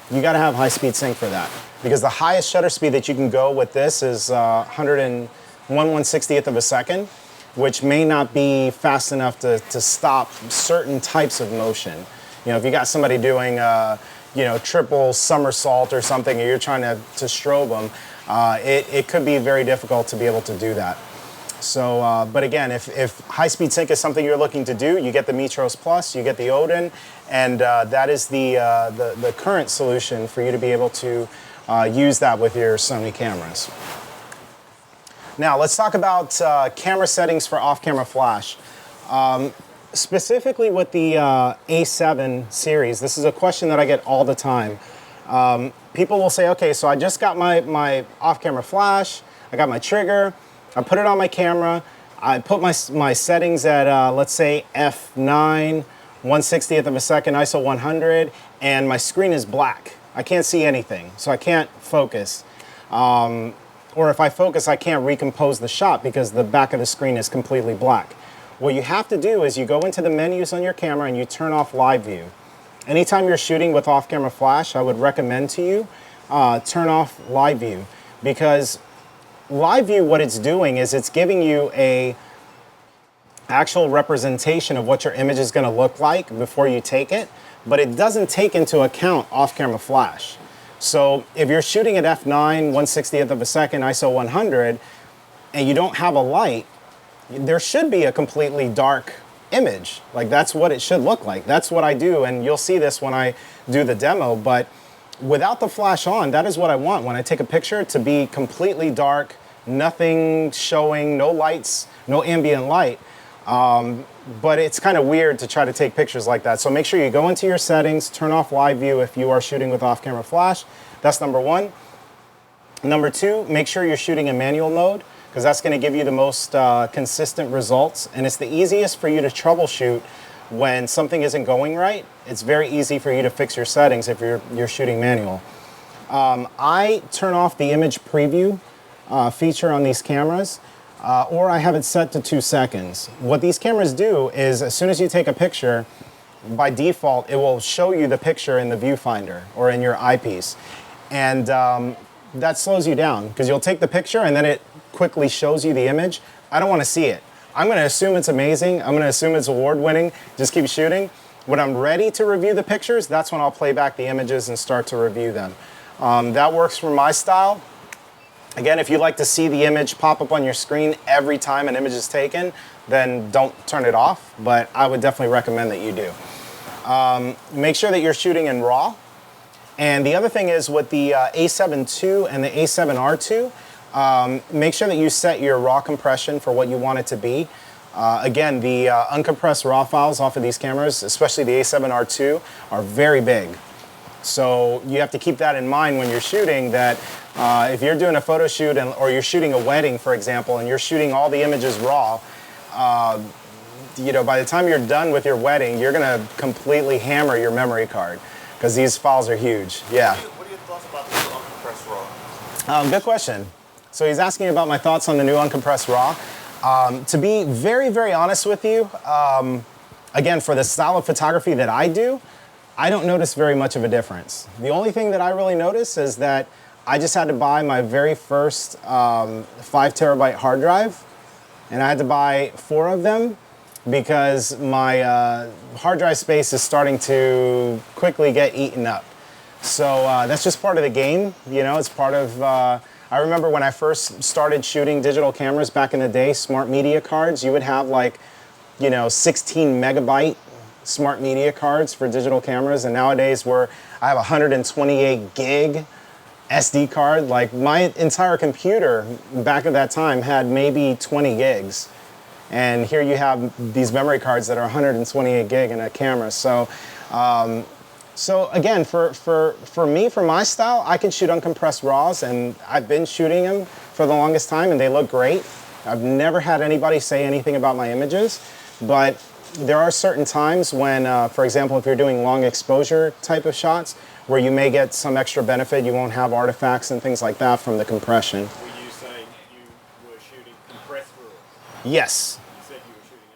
you got to have high-speed sync for that, because the highest shutter speed that you can go with this is 1/160th of a second, which may not be fast enough to stop certain types of motion. You know, if you got somebody doing, triple somersault or something, and you're trying to strobe them, it could be very difficult to be able to do that. So, but again, if high-speed sync is something you're looking to do, you get the Metros Plus, you get the Odin, and that is the current solution for you to be able to use that with your Sony cameras. Now, let's talk about camera settings for off-camera flash. Specifically with the A7 series, this is a question that I get all the time. People will say, okay, so I just got my off-camera flash, I got my trigger, I put it on my camera, I put my settings at, let's say, F9, 1/60th of a second, ISO 100, and my screen is black. I can't see anything, so I can't focus. Or if I focus, I can't recompose the shot because the back of the screen is completely black. What you have to do is you go into the menus on your camera and you turn off live view. Anytime you're shooting with off-camera flash, I would recommend to you turn off live view, because live view, what it's doing is it's giving you a actual representation of what your image is going to look like before you take it, but it doesn't take into account off-camera flash. So if you're shooting at f9, 1/60th of a second, ISO 100, and you don't have a light, there should be a completely dark image. Like, that's what it should look like. That's what I do, and you'll see this when I do the demo, but without the flash on, that is what I want when I take a picture, to be completely dark, nothing showing, no lights, no ambient light. But it's kind of weird to try to take pictures like that. So make sure you go into your settings, turn off live view if you are shooting with off-camera flash. That's number one. Number two, make sure you're shooting in manual mode, because that's going to give you the most consistent results. And it's the easiest for you to troubleshoot when something isn't going right. It's very easy for you to fix your settings if you're shooting manual. I turn off the image preview feature on these cameras, or I have it set to 2 seconds. What these cameras do is, as soon as you take a picture, by default, it will show you the picture in the viewfinder or in your eyepiece. And that slows you down, because you'll take the picture and then it quickly shows you the image. I don't want to see it. I'm going to assume it's amazing. I'm going to assume it's award-winning. Just keep shooting. When I'm ready to review the pictures, that's when I'll play back the images and start to review them. That works for my style. Again, if you like to see the image pop up on your screen every time an image is taken, then don't turn it off, but I would definitely recommend that you do. Make sure that you're shooting in RAW. And the other thing is, with the A7 II and the A7R II, make sure that you set your RAW compression for what you want it to be. Again, the uncompressed RAW files off of these cameras, especially the A7R II, are very big. So you have to keep that in mind when you're shooting, that if you're doing a photo shoot or you're shooting a wedding, for example, and you're shooting all the images raw, by the time you're done with your wedding, you're going to completely hammer your memory card, because these files are huge. Yeah. What are your thoughts about the new uncompressed RAW? Good question. So he's asking about my thoughts on the new uncompressed RAW. To be very, very honest with you, again, for the style of photography that I do, I don't notice very much of a difference. The only thing that I really notice is that I just had to buy my very first 5 terabyte hard drive, and I had to buy 4 of them because my hard drive space is starting to quickly get eaten up. So that's just part of the game, it's part of, I remember when I first started shooting digital cameras back in the day, smart media cards, you would have 16 megabyte smart media cards for digital cameras, and nowadays I have a 128 gig SD card. Like, my entire computer back at that time had maybe 20 gigs. And here you have these memory cards that are 128 gig in a camera. So, so again, for me, for my style, I can shoot uncompressed RAWs, and I've been shooting them for the longest time, and they look great. I've never had anybody say anything about my images, but there are certain times when, for example, if you're doing long exposure type of shots, where you may get some extra benefit, you won't have artifacts and things like that from the compression. Were you saying you were shooting compressed RAWs? Yes. You said you were shooting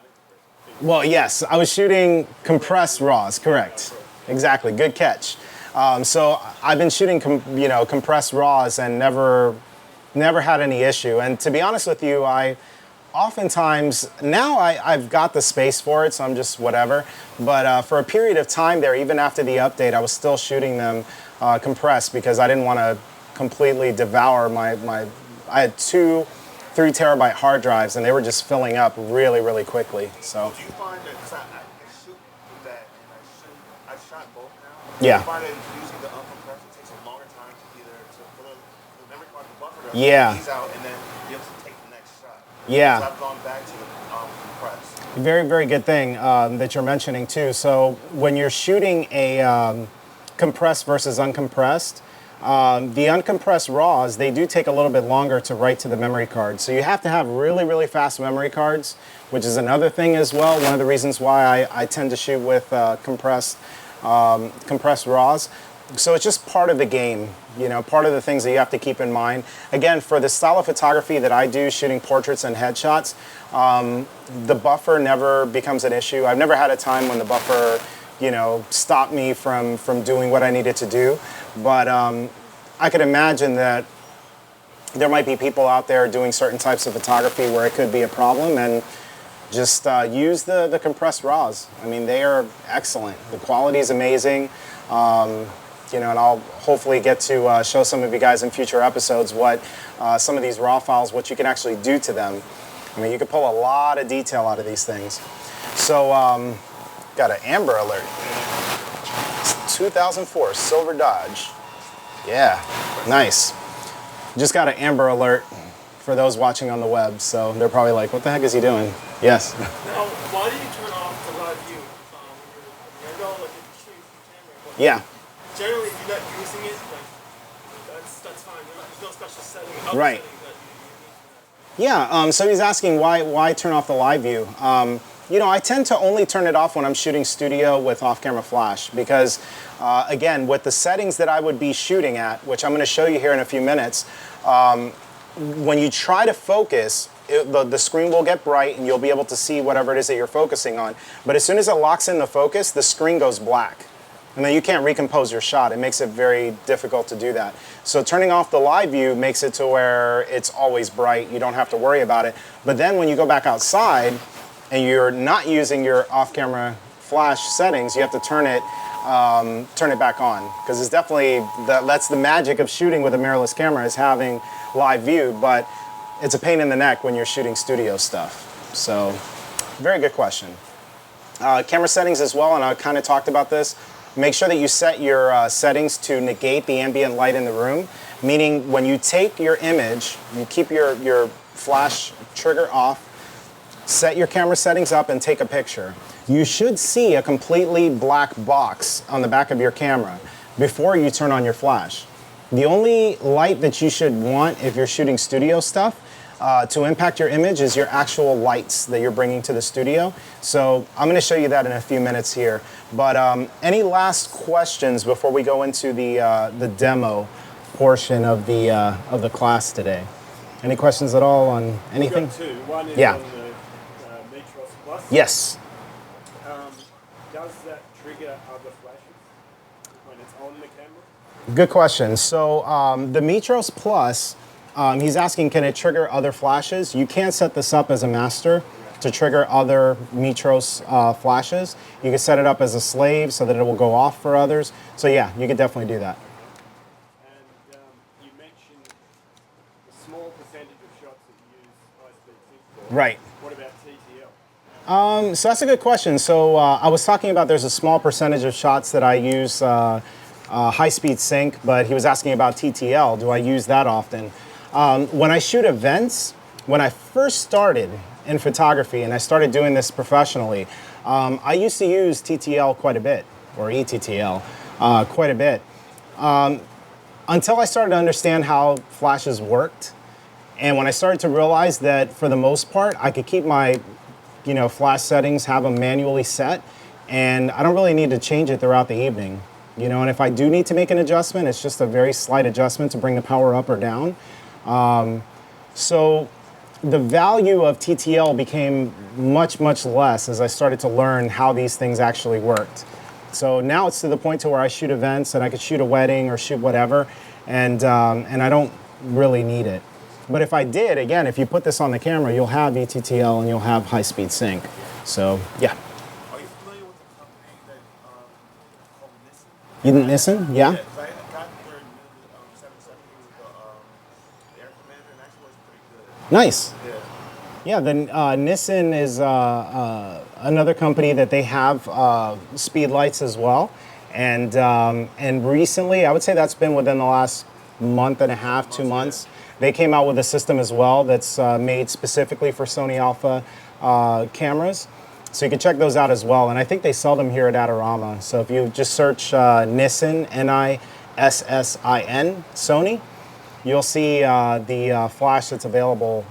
uncompressed. Well, yes, I was shooting compressed RAWs, correct. Exactly, good catch. So I've been shooting, compressed RAWs and never had any issue. And to be honest with you, oftentimes, now I've got the space for it, so I'm just whatever. But for a period of time there, even after the update, I was still shooting them compressed because I didn't want to completely devour I had 2 3 terabyte hard drives, and they were just filling up really, really quickly. So. Do you find that, because I shoot with that, and I shot both now. Yeah. Do you find that using the uncompressed, it takes a longer time for the memory card to buffer to Yeah. ease out, and then be able to take the next shot? Yeah. So I've gone back to the compressed. Very, very good thing that you're mentioning too. So when you're shooting a compressed versus uncompressed, the uncompressed RAWs, they do take a little bit longer to write to the memory card. So you have to have really, really fast memory cards, which is another thing as well. One of the reasons why I tend to shoot with compressed RAWs. So it's just part of the game, part of the things that you have to keep in mind. Again, for the style of photography that I do, shooting portraits and headshots, the buffer never becomes an issue. I've never had a time when the buffer, stopped me from doing what I needed to do. But I could imagine that there might be people out there doing certain types of photography where it could be a problem, and just use the compressed RAWs. I mean, they are excellent. The quality is amazing. And I'll hopefully get to show some of you guys in future episodes what some of these RAW files, what you can actually do to them. I mean, you can pull a lot of detail out of these things. So, got an Amber Alert. It's 2004 Silver Dodge. Yeah, nice. Just got an Amber Alert for those watching on the web, so they're probably like, what the heck is he doing? Yes. Now, why do you turn off the live view? I know, like, if you shoot the camera, but Yeah. generally, if you're not using it, like, that's fine. There's no special setting. Right. Setting that you need for that. Yeah, so he's asking why turn off the live view. I tend to only turn it off when I'm shooting studio with off-camera flash because, again, with the settings that I would be shooting at, which I'm going to show you here in a few minutes, when you try to focus, the screen will get bright and you'll be able to see whatever it is that you're focusing on. But as soon as it locks in the focus, the screen goes black. And then you can't recompose your shot. It makes it very difficult to do that. So turning off the live view makes it to where it's always bright. You don't have to worry about it. But then when you go back outside and you're not using your off-camera flash settings, you have to turn it back on. Because it's definitely, that's the magic of shooting with a mirrorless camera, is having live view. But it's a pain in the neck when you're shooting studio stuff. So very good question. Camera settings as well, and I kind of talked about this. Make sure that you set your settings to negate the ambient light in the room, meaning when you take your image, you keep your flash trigger off, set your camera settings up, and take a picture. You should see a completely black box on the back of your camera before you turn on your flash. The only light that you should want if you're shooting studio stuff to impact your image is your actual lights that you're bringing to the studio. So I'm going to show you that in a few minutes here. But any last questions before we go into the demo portion of the class today? Any questions at all on anything? I've got two. One is Yeah. on the Metros Plus. Yes. Does that trigger other flashes when it's on the camera? Good question. So the Metros Plus, he's asking, can it trigger other flashes? You can set this up as a master to trigger other Metros flashes. You can set it up as a slave so that it will go off for others. So yeah, you could definitely do that. And you mentioned a small percentage of shots that you use high-speed sync for. Right. What about TTL? So that's a good question. So I was talking about there's a small percentage of shots that I use high-speed sync, but he was asking about TTL. Do I use that often? When I shoot events, when I first started, in photography, and I started doing this professionally, I used to use TTL quite a bit, or ETTL quite a bit, until I started to understand how flashes worked. And when I started to realize that for the most part, I could keep my flash settings, have them manually set, and I don't really need to change it throughout the evening. And if I do need to make an adjustment, it's just a very slight adjustment to bring the power up or down. So the value of TTL became much, much less as I started to learn how these things actually worked. So now it's to the point to where I shoot events and I could shoot a wedding or shoot whatever, and I don't really need it. But if I did, again, if you put this on the camera, you'll have ETTL and you'll have high-speed sync. So, yeah. Are you familiar with the company that called Nissan? Nissan? Yeah? Yeah, 'cause I got their new 770 with the Air Commander, and actually was pretty good. Nice. Yeah. Yeah, then Nissan is another company that they have speedlights as well. And recently, I would say that's been within the last month and a half, 2 months. They came out with a system as well that's made specifically for Sony Alpha cameras. So you can check those out as well. And I think they sell them here at Adorama. So if you just search Nissan, Nissin, Sony, you'll see the flash that's available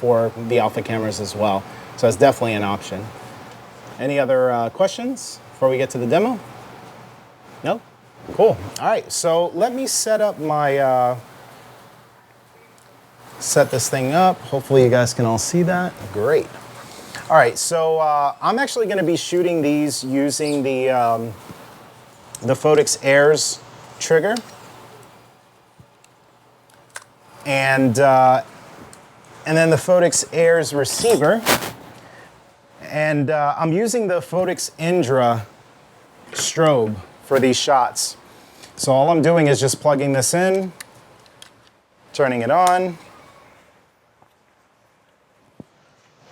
for the Alpha cameras as well. So it's definitely an option. Any other questions before we get to the demo? No? Cool. All right, so let me set up my, set this thing up. Hopefully you guys can all see that. Great. All right, so I'm actually gonna be shooting these using the Photox Airs trigger. And then the Photox Airs receiver. And I'm using the Photox Indra strobe for these shots. So all I'm doing is just plugging this in, turning it on.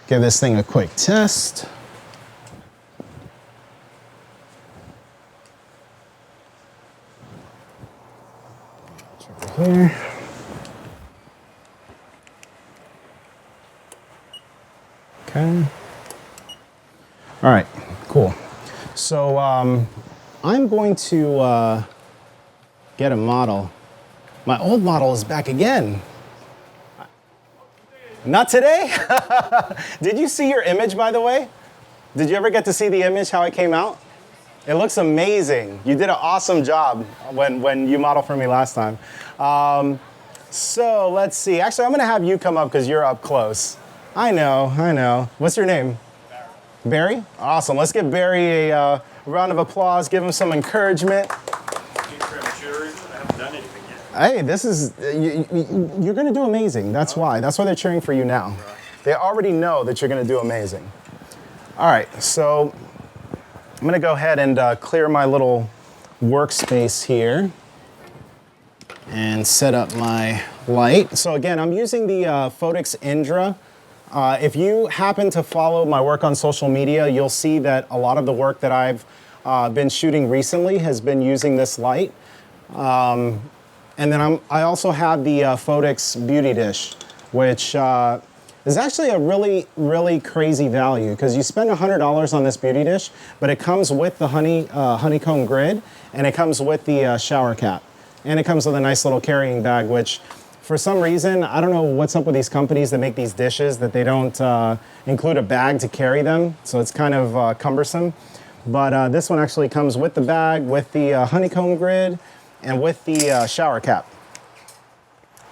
Give this thing a quick test. Over here. Okay. All right, cool. So I'm going to get a model. My old model is back again. Not today? Did you see your image, by the way? Did you ever get to see the image, how it came out? It looks amazing. You did an awesome job when you modeled for me last time. So let's see. Actually, I'm gonna have you come up because you're up close. I know. What's your name? Barry? Awesome. Let's give Barry a round of applause. Give him some encouragement. Hey, this is, you're going to do amazing. That's why. That's why they're cheering for you now. They already know that you're going to do amazing. All right, so I'm going to go ahead and clear my little workspace here and set up my light. So again, I'm using the Photox Indra. If you happen to follow my work on social media, you'll see that a lot of the work that I've been shooting recently has been using this light. And then I also have the Photox Beauty Dish, which is actually a really, really crazy value because you spend $100 on this Beauty Dish, but it comes with the honeycomb grid, and it comes with the shower cap. And it comes with a nice little carrying bag, which for some reason, I don't know what's up with these companies that make these dishes, that they don't include a bag to carry them, so it's kind of cumbersome. But this one actually comes with the bag, with the honeycomb grid, and with the shower cap.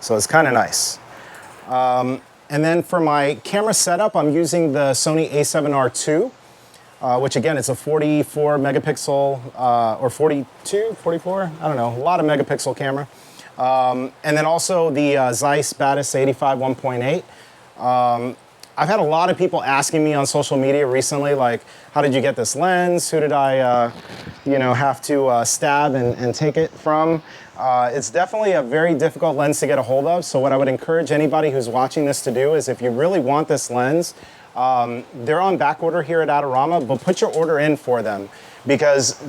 So it's kind of nice. And then for my camera setup, I'm using the Sony A7R II, which again, it's a 44 megapixel, or 42, 44, I don't know, a lot of megapixel camera. And then also the Zeiss Batis 85 1.8. I've had a lot of people asking me on social media recently, like, how did you get this lens? Who did I, have to stab and take it from? It's definitely a very difficult lens to get a hold of. So what I would encourage anybody who's watching this to do is if you really want this lens, they're on back order here at Adorama, but put your order in for them because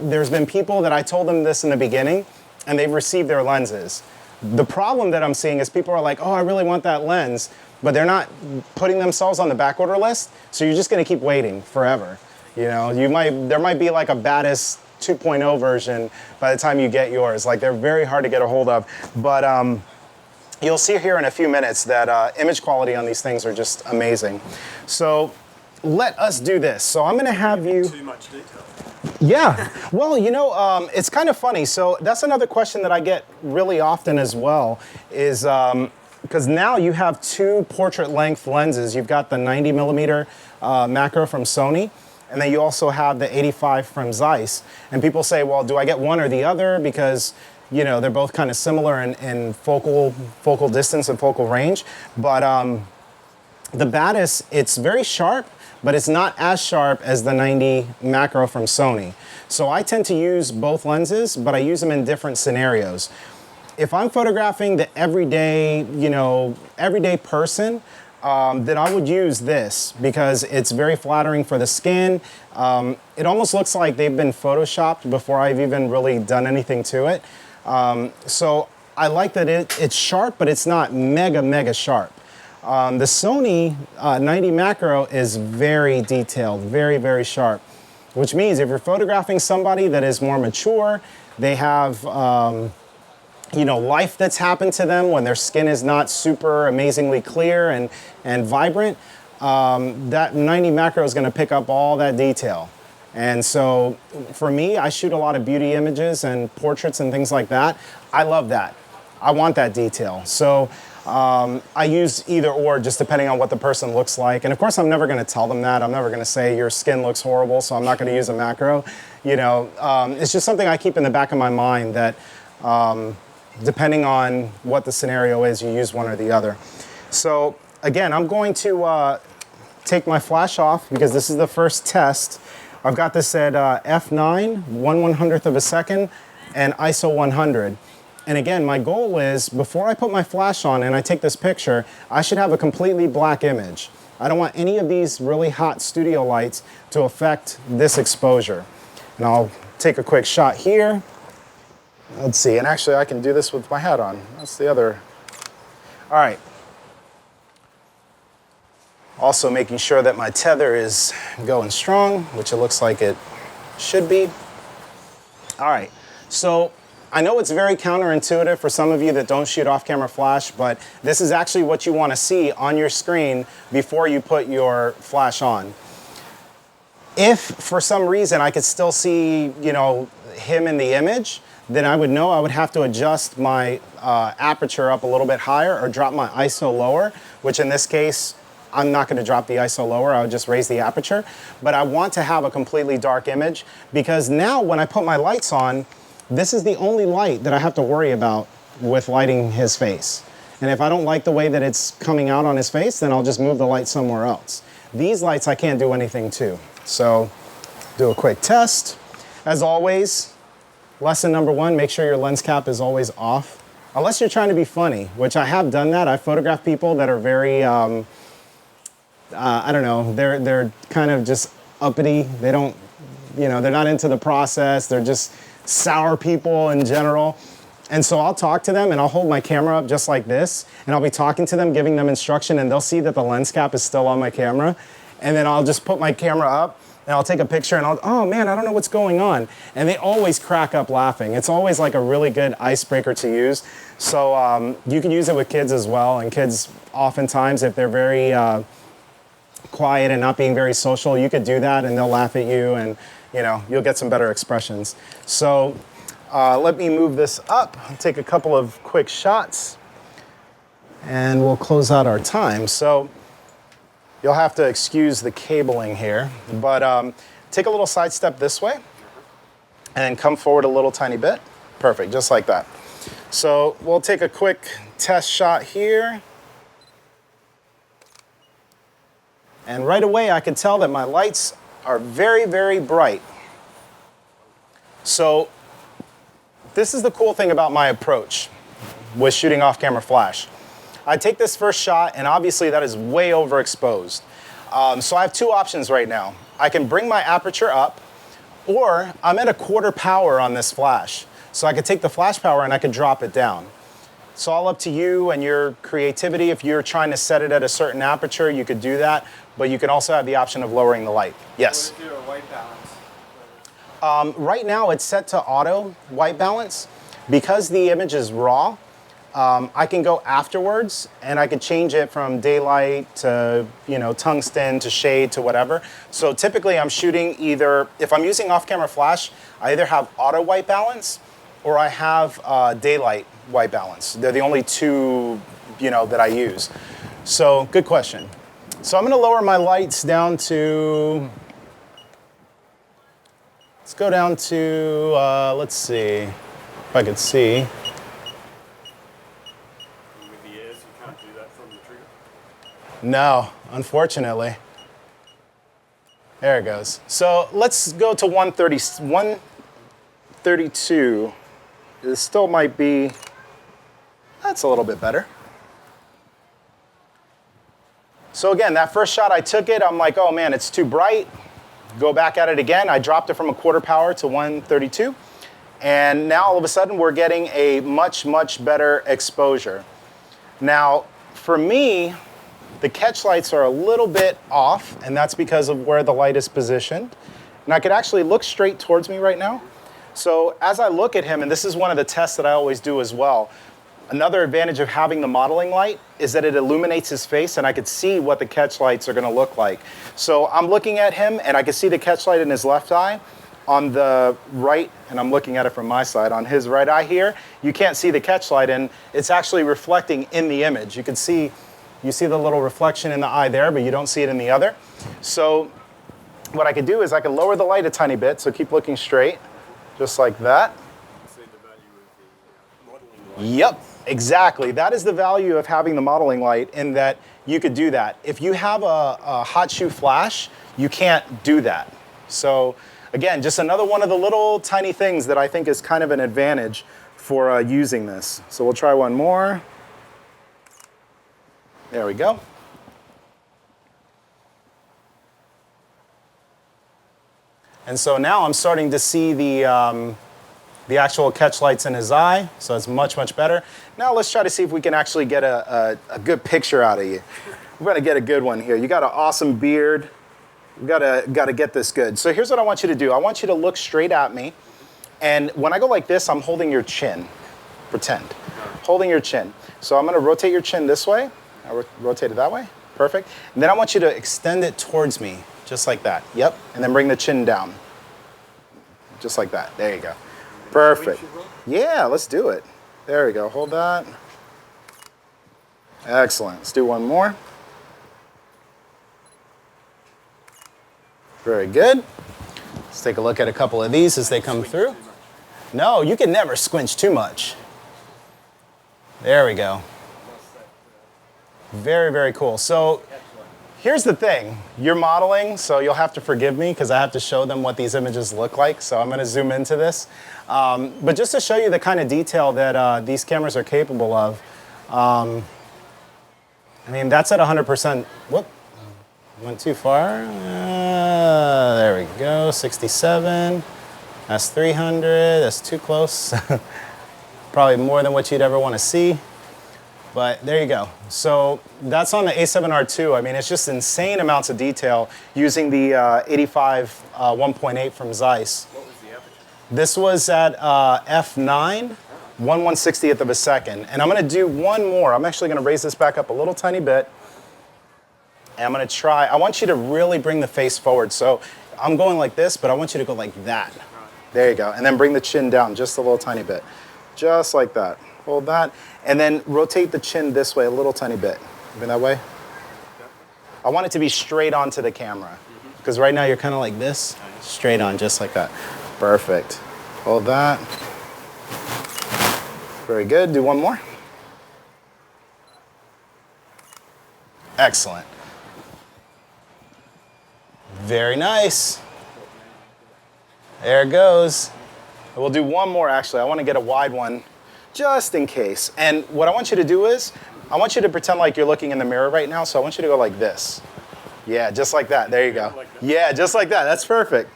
there's been people that I told them this in the beginning and they've received their lenses. The problem that I'm seeing is people are like, oh, I really want that lens, but they're not putting themselves on the back order list, so you're just gonna keep waiting forever. You know, there might be like a Batis 2.0 version by the time you get yours. Like, they're very hard to get a hold of, but you'll see here in a few minutes that image quality on these things are just amazing. So let us do this. So I'm gonna have you... Too much detail. Yeah, well, you know, it's kind of funny. So that's another question that I get really often as well is, because now you have two portrait length lenses. You've got the 90 millimeter macro from Sony, and then you also have the 85 from Zeiss. And people say, well, do I get one or the other? Because, you know, they're both kind of similar in focal distance and focal range. But the Batis, it's very sharp, but it's not as sharp as the 90 macro from Sony. So I tend to use both lenses, but I use them in different scenarios. If I'm photographing the everyday, you know, everyday person, then I would use this because it's very flattering for the skin. It almost looks like they've been photoshopped before I've even really done anything to it. So I like that it's sharp, but it's not mega sharp. The Sony 90 macro is very detailed, very sharp, which means if you're photographing somebody that is more mature, they have you know, life that's happened to them when their skin is not super amazingly clear and vibrant, that 90 macro is going to pick up all that detail. And so for me, I shoot a lot of beauty images and portraits and things like that. I love that. I want that detail. So I use either or, just depending on what the person looks like. And of course, I'm never going to tell them that. I'm never going to say your skin looks horrible, so I'm not going to use a macro. You know, it's just something I keep in the back of my mind that depending on what the scenario is, you use one or the other. So again, I'm going to take my flash off because this is the first test. I've got this at f9, 1/100th of a second, and ISO 100. And again, my goal is, before I put my flash on and I take this picture, I should have a completely black image. I don't want any of these really hot studio lights to affect this exposure. And I'll take a quick shot here. Let's see, and actually I can do this with my hat on. That's the other. All right. Also making sure that my tether is going strong, which it looks like it should be. All right, so I know it's very counterintuitive for some of you that don't shoot off-camera flash, but this is actually what you want to see on your screen before you put your flash on. If for some reason I could still see, you know, him in the image, then I would know I would have to adjust my aperture up a little bit higher or drop my ISO lower, which in this case, I'm not going to drop the ISO lower, I would just raise the aperture. But I want to have a completely dark image because now when I put my lights on, this is the only light that I have to worry about with lighting his face. And if I don't like the way that it's coming out on his face, then I'll just move the light somewhere else. These lights I can't do anything to. So do a quick test. As always, lesson number one, make sure your lens cap is always off. Unless you're trying to be funny, which I have done that. I photograph people that are very, I don't know, they're kind of just uppity. They don't, you know, they're not into the process. They're just sour people in general. And so I'll talk to them and I'll hold my camera up just like this and I'll be talking to them, giving them instruction, and they'll see that the lens cap is still on my camera. And then I'll just put my camera up and I'll take a picture and I'll, oh man, I don't know what's going on. And they always crack up laughing. It's always like a really good icebreaker to use. So you can use it with kids as well. And kids oftentimes, if they're very quiet and not being very social, you could do that and they'll laugh at you and you know, you'll get some better expressions. So let me move this up, take a couple of quick shots, and we'll close out our time. So you'll have to excuse the cabling here, but take a little side step this way and come forward a little tiny bit. Perfect, just like that. So we'll take a quick test shot here. And right away I can tell that my lights are very bright. So this is the cool thing about my approach with shooting off-camera flash. I take this first shot and obviously that is way overexposed. So I have two options right now. I can bring my aperture up, or I'm at a 1/4 power on this flash. So I could take the flash power and I could drop it down. It's all up to you and your creativity. If you're trying to set it at a certain aperture, you could do that, but you can also have the option of lowering the light. Yes? What is your white balance? Right now it's set to auto white balance. Because the image is raw, I can go afterwards and I could change it from daylight to, you know, tungsten to shade to whatever. So typically I'm shooting either, if I'm using off-camera flash, I either have auto white balance or I have daylight white balance. They're the only two, you know, that I use. So good question. So I'm gonna lower my lights down to, let's go down to, let's see if I could see. With the ears, you can't do that from the trigger. No, unfortunately. There it goes. So let's go to 132. This still might be, that's a little bit better. So again, that first shot I took it, I'm like, oh man, it's too bright. Go back at it again. I dropped it from a quarter power to 132. And now all of a sudden we're getting a much, much better exposure. Now, for me, the catch lights are a little bit off, and that's because of where the light is positioned. And I could actually look straight towards me right now. So as I look at him, and this is one of the tests that I always do as well, another advantage of having the modeling light is that it illuminates his face, and I could see what the catch lights are gonna look like. So I'm looking at him, and I can see the catch light in his left eye. On the right, and I'm looking at it from my side, on his right eye here, you can't see the catch light, and it's actually reflecting in the image. You can see, you see the little reflection in the eye there, but you don't see it in the other. So what I could do is I could lower the light a tiny bit, so keep looking straight, just like that. Say the value of the modeling light. Yep, exactly. That is the value of having the modeling light, in that you could do that. If you have a hot shoe flash, you can't do that. So again, just another one of the little tiny things that I think is kind of an advantage for using this. So we'll try one more. There we go. And so now I'm starting to see the actual catch lights in his eye, so it's much, much better. Now let's try to see if we can actually get a good picture out of you. We're gonna get a good one here. You got an awesome beard. We gotta get this good. So here's what I want you to do. I want you to look straight at me, and when I go like this, I'm holding your chin. Pretend. Holding your chin. So I'm gonna rotate your chin this way. I'll rotate it that way. Perfect. And then I want you to extend it towards me, just like that. Yep. And then bring the chin down. Just like that. There you go. Perfect. Yeah, let's do it. There we go. Hold that. Excellent. Let's do one more. Very good. Let's take a look at a couple of these as they come through. No, you can never squinch too much. There we go. Very, very cool. So here's the thing. You're modeling, so you'll have to forgive me because I have to show them what these images look like. So I'm going to zoom into this. But just to show you the kind of detail that these cameras are capable of, I mean, that's at 100%. Whoop. Went too far. There we go. 67. That's 300. That's too close. Probably more than what you'd ever want to see. But there you go. So that's on the A7R II. I mean, it's just insane amounts of detail using the 85 1.8 from Zeiss. What was the aperture? This was at f9, 1/160th of a second. And I'm going to do one more. I'm actually going to raise this back up a little tiny bit. And I'm going to try. I want you to really bring the face forward. So I'm going like this, but I want you to go like that. There you go. And then bring the chin down just a little tiny bit. Just like that. Hold that. And then rotate the chin this way a little tiny bit. Even that way. I want it to be straight onto the camera. Because right now you're kind of like this. Straight on, just like that. Perfect. Hold that. Very good. Do one more. Excellent. Very nice. There it goes. We'll do one more, actually. I want to get a wide one just in case. And what I want you to do is, I want you to pretend like you're looking in the mirror right now, so I want you to go like this. Yeah, just like that. There you go. Yeah, just like that. That's perfect.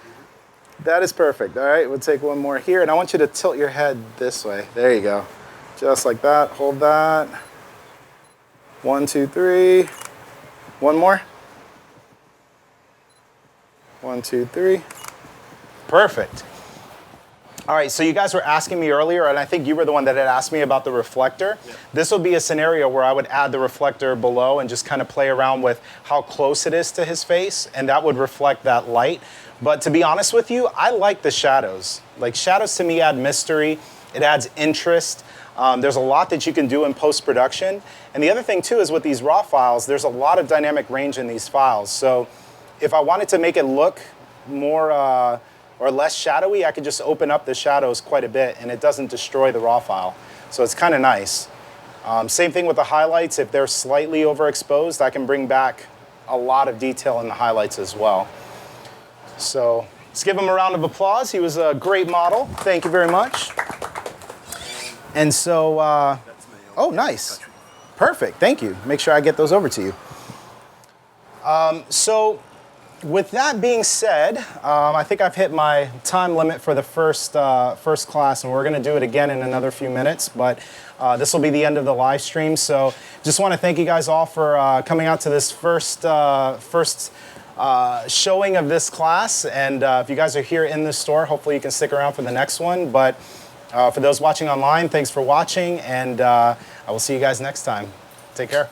That is perfect. All right, we'll take one more here, and I want you to tilt your head this way. There you go. Just like that. Hold that. 1, 2, 3. One more. 1, 2, 3. Perfect. All right, so you guys were asking me earlier, and I think you were the one that had asked me about the reflector. Yeah. This would be a scenario where I would add the reflector below and just kind of play around with how close it is to his face, and that would reflect that light. But to be honest with you, I like the shadows. Like, shadows to me add mystery. It adds interest. There's a lot that you can do in post-production. And the other thing, too, is with these raw files, there's a lot of dynamic range in these files. So if I wanted to make it look more or less shadowy, I could just open up the shadows quite a bit, and it doesn't destroy the raw file. So it's kind of nice. Same thing with the highlights. If they're slightly overexposed, I can bring back a lot of detail in the highlights as well. So let's give him a round of applause. He was a great model. Thank you very much. And so, oh, nice. Perfect. Thank you. Make sure I get those over to you. So with that being said, I think I've hit my time limit for the first class, and we're going to do it again in another few minutes. But this will be the end of the live stream. So just want to thank you guys all for coming out to this first showing of this class. And if you guys are here in the store, hopefully you can stick around for the next one. But for those watching online, thanks for watching, and I will see you guys next time. Take care.